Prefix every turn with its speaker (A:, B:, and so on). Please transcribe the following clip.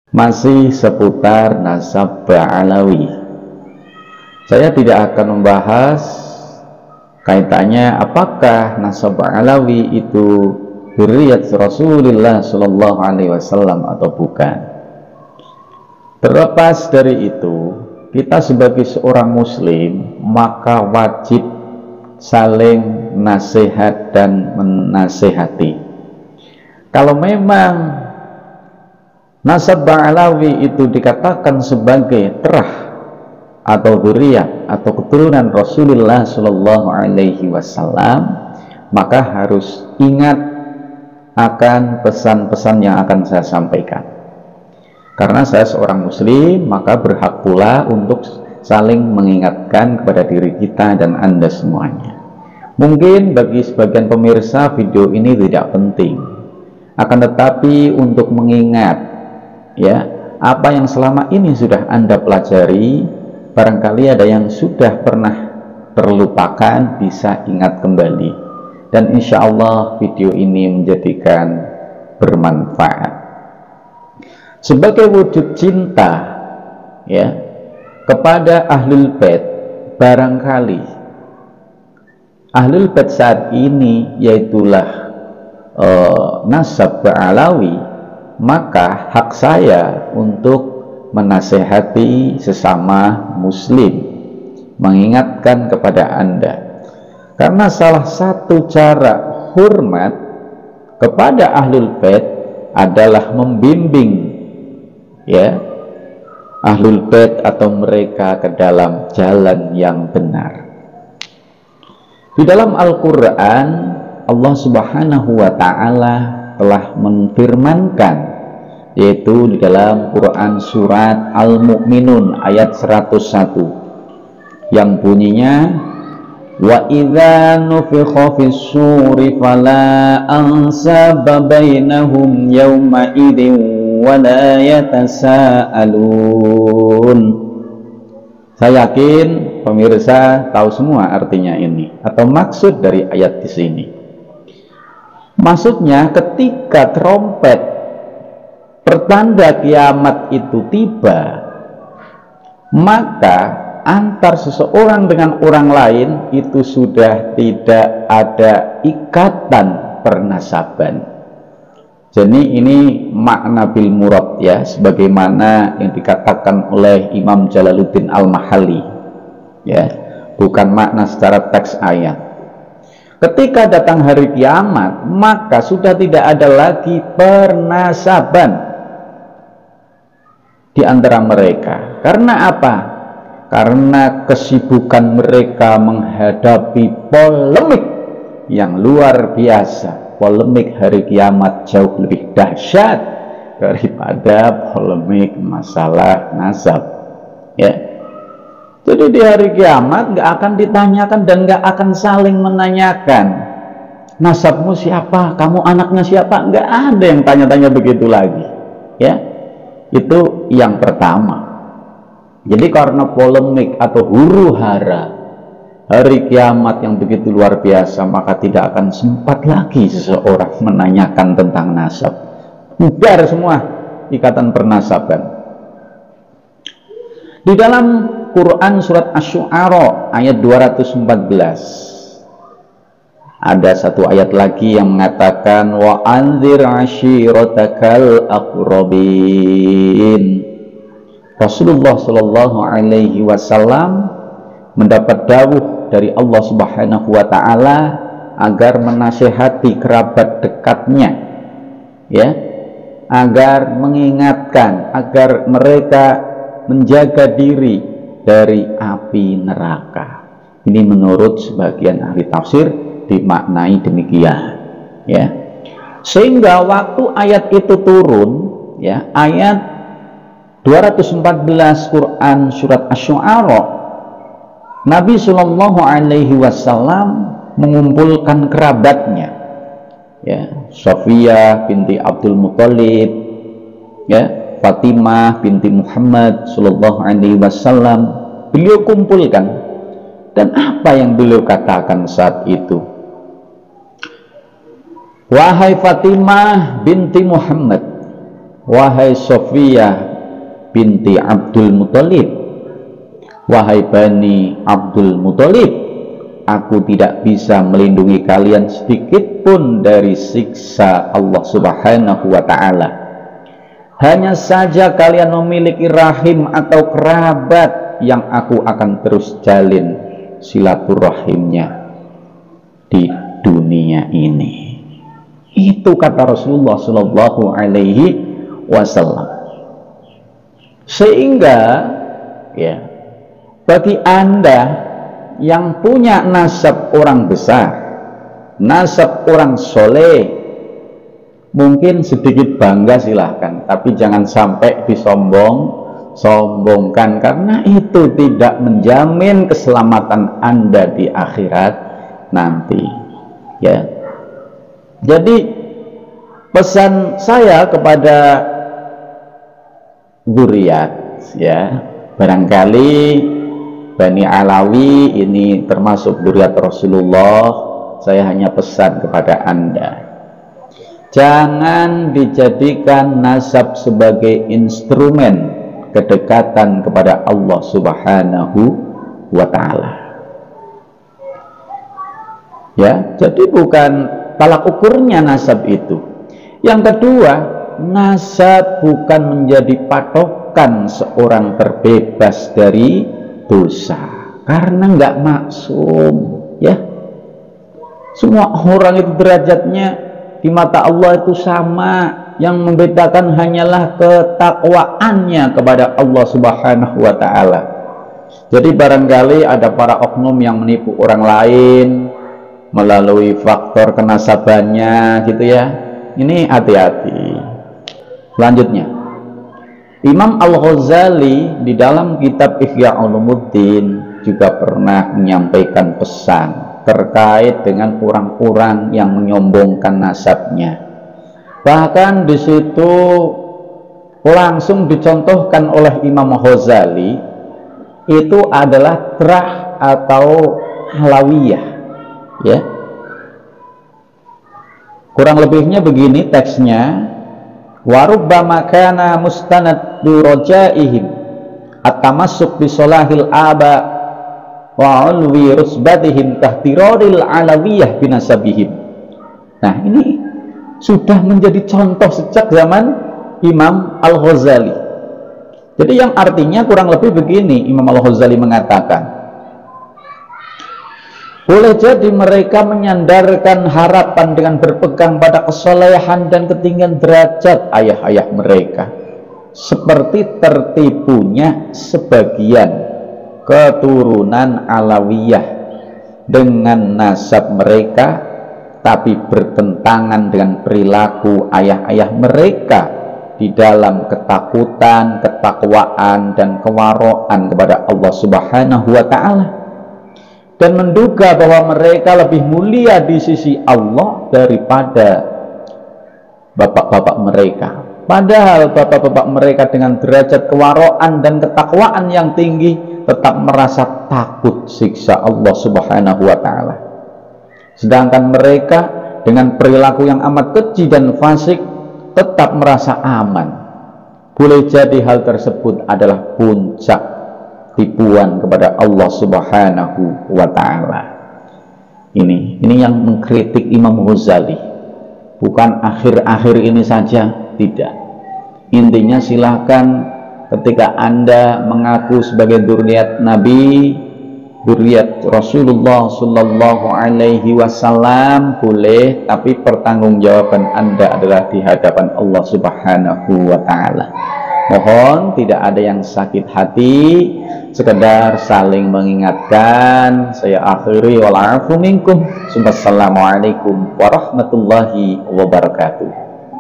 A: Masih seputar nasab Ba'alawi. Saya tidak akan membahas kaitannya apakah nasab Ba'alawi itu dzurriyyat Rasulullah Shallallahu Alaihi Wasallam atau bukan. Terlepas dari itu, kita sebagai seorang muslim maka wajib saling nasihat dan menasehati. Kalau memang nasab Ba'alawi itu dikatakan sebagai terah atau dzurriyyah atau keturunan Rasulullah Shallallahu Alaihi Wasallam, maka harus ingat akan pesan-pesan yang akan saya sampaikan. Karena saya seorang muslim, maka berhak pula untuk saling mengingatkan kepada diri kita dan Anda semuanya. Mungkin bagi sebagian pemirsa video ini tidak penting, akan tetapi untuk mengingat ya, apa yang selama ini sudah Anda pelajari, barangkali ada yang sudah pernah terlupakan, bisa ingat kembali. Dan insya Allah video ini menjadikan bermanfaat. Sebagai wujud cinta ya kepada Ahlul Bait, barangkali Ahlul Bait saat ini yaitulah nasab Ba'alawi, maka hak saya untuk menasehati sesama muslim, mengingatkan kepada Anda, karena salah satu cara hormat kepada Ahlul Bait adalah membimbing ya Ahlul Bait atau mereka ke dalam jalan yang benar. Di dalam Al-Quran, Allah Subhanahu wa Ta'ala telah menfirmankan, yaitu di dalam Quran surat Al-Mu'minun ayat 101 yang bunyinya, wa idza nufikha fis-suri fala ansaba bainahum yawma idzin wa la yatasaalun. Saya yakin pemirsa tahu semua artinya ini atau maksud dari ayat di sini. Maksudnya ketika trompet pertanda kiamat itu tiba, maka antar seseorang dengan orang lain itu sudah tidak ada ikatan pernasaban. Jadi ini makna bil murad ya, sebagaimana yang dikatakan oleh Imam Jalaluddin Al-Mahalli ya, bukan makna secara teks ayat. Ketika datang hari kiamat, maka sudah tidak ada lagi pernasaban di antara mereka. Karena apa? Karena kesibukan mereka menghadapi polemik yang luar biasa. Polemik hari kiamat jauh lebih dahsyat daripada polemik masalah nasab ya. Jadi di hari kiamat nggak akan ditanyakan dan nggak akan saling menanyakan nasabmu siapa, kamu anaknya siapa, nggak ada yang tanya-tanya begitu lagi ya. Itu yang pertama. Jadi karena polemik atau huru hara hari kiamat yang begitu luar biasa, maka tidak akan sempat lagi seseorang menanyakan tentang nasab. Bubar semua ikatan pernasaban. Di dalam Quran surat Asy-Syu'ara ayat 214 ada satu ayat lagi yang mengatakan wa anzir ashiratakal aqrabin. Rasulullah Shallallahu Alaihi Wasallam mendapat dawuh dari Allah Subhanahu Wa Ta'ala agar menasehati kerabat dekatnya ya, agar mengingatkan agar mereka menjaga diri dari api neraka. Ini menurut sebagian ahli tafsir dimaknai demikian ya. Sehingga waktu ayat itu turun ya, ayat 214 Quran surat Asy-Syu'ara, Nabi Shallallahu Alaihi Wasallam mengumpulkan kerabatnya ya, Sofiyah binti Abdul Muthalib ya, Fatimah binti Muhammad Shallallahu Alaihi Wasallam, beliau kumpulkan. Dan apa yang beliau katakan saat itu? Wahai Fatimah binti Muhammad, wahai Sofiyah binti Abdul Muthalib, wahai Bani Abdul Muthalib, aku tidak bisa melindungi kalian sedikit pun dari siksa Allah Subhanahu wa ta'ala. Hanya saja kalian memiliki rahim atau kerabat yang aku akan terus jalin silaturahimnya di dunia ini. Itu kata Rasulullah Shallallahu Alaihi Wasallam. Sehingga ya, bagi Anda yang punya nasab orang besar, nasab orang soleh, mungkin sedikit bangga silahkan, tapi jangan sampai disombongkan, karena itu tidak menjamin keselamatan Anda di akhirat nanti. Ya, jadi pesan saya kepada dzurriyyat, ya, barangkali Bani Alawi ini termasuk dzurriyyat Rasulullah, saya hanya pesan kepada Anda, jangan dijadikan nasab sebagai instrumen kedekatan kepada Allah Subhanahu wa ta'ala. Ya, jadi bukan tolak ukurnya nasab itu. Yang kedua, nasab bukan menjadi patokan seorang terbebas dari dosa, karena nggak maksum. Ya, semua orang itu derajatnya di mata Allah itu sama. Yang membedakan hanyalah ketakwaannya kepada Allah Subhanahu wa ta'ala. Jadi barangkali ada para oknum yang menipu orang lain melalui faktor kenasabannya gitu ya. Ini hati-hati. Selanjutnya, Imam Al-Ghazali di dalam kitab Ihya Ulumuddin juga pernah menyampaikan pesan terkait dengan orang-orang yang menyombongkan nasabnya. Bahkan di situ langsung dicontohkan oleh Imam Ghazali, itu adalah Trah atau Alawiyah. Ya, kurang lebihnya begini teksnya: warubbama kana mustanadu rajaihim at-tamassuk bi salahil aba wa ulwi rusbatihim tahtiraril alawiyah binasabihim. Nah, ini sudah menjadi contoh sejak zaman Imam Al-Ghazali. Jadi yang artinya kurang lebih begini, Imam Al-Ghazali mengatakan, boleh jadi mereka menyandarkan harapan dengan berpegang pada kesolehan dan ketinggian derajat ayah-ayah mereka, seperti tertipunya sebagian keturunan Alawiyah dengan nasab mereka, tapi bertentangan dengan perilaku ayah-ayah mereka di dalam ketakutan, ketakwaan, dan kewaraan kepada Allah Subhanahu wa ta'ala, dan menduga bahwa mereka lebih mulia di sisi Allah daripada bapak-bapak mereka. Padahal bapak-bapak mereka dengan derajat kewaraan dan ketakwaan yang tinggi tetap merasa takut siksa Allah Subhanahu wa ta'ala. Sedangkan mereka dengan perilaku yang amat keji dan fasik tetap merasa aman. Boleh jadi hal tersebut adalah puncak tipuan kepada Allah Subhanahu wa ta'ala. Ini yang mengkritik Imam Ghazali. Bukan akhir-akhir ini saja, tidak. Intinya silahkan ketika Anda mengaku sebagai dzurriyyat Nabi, dzurriyyat Rasulullah Sallallahu Alaihi Wasallam, boleh, tapi pertanggungjawaban Anda adalah di hadapan Allah Subhanahu wa ta'ala. Mohon tidak ada yang sakit hati, sekedar saling mengingatkan. Saya akhiri, wal afu minkum. Wassalamualaikum warahmatullahi wabarakatuh.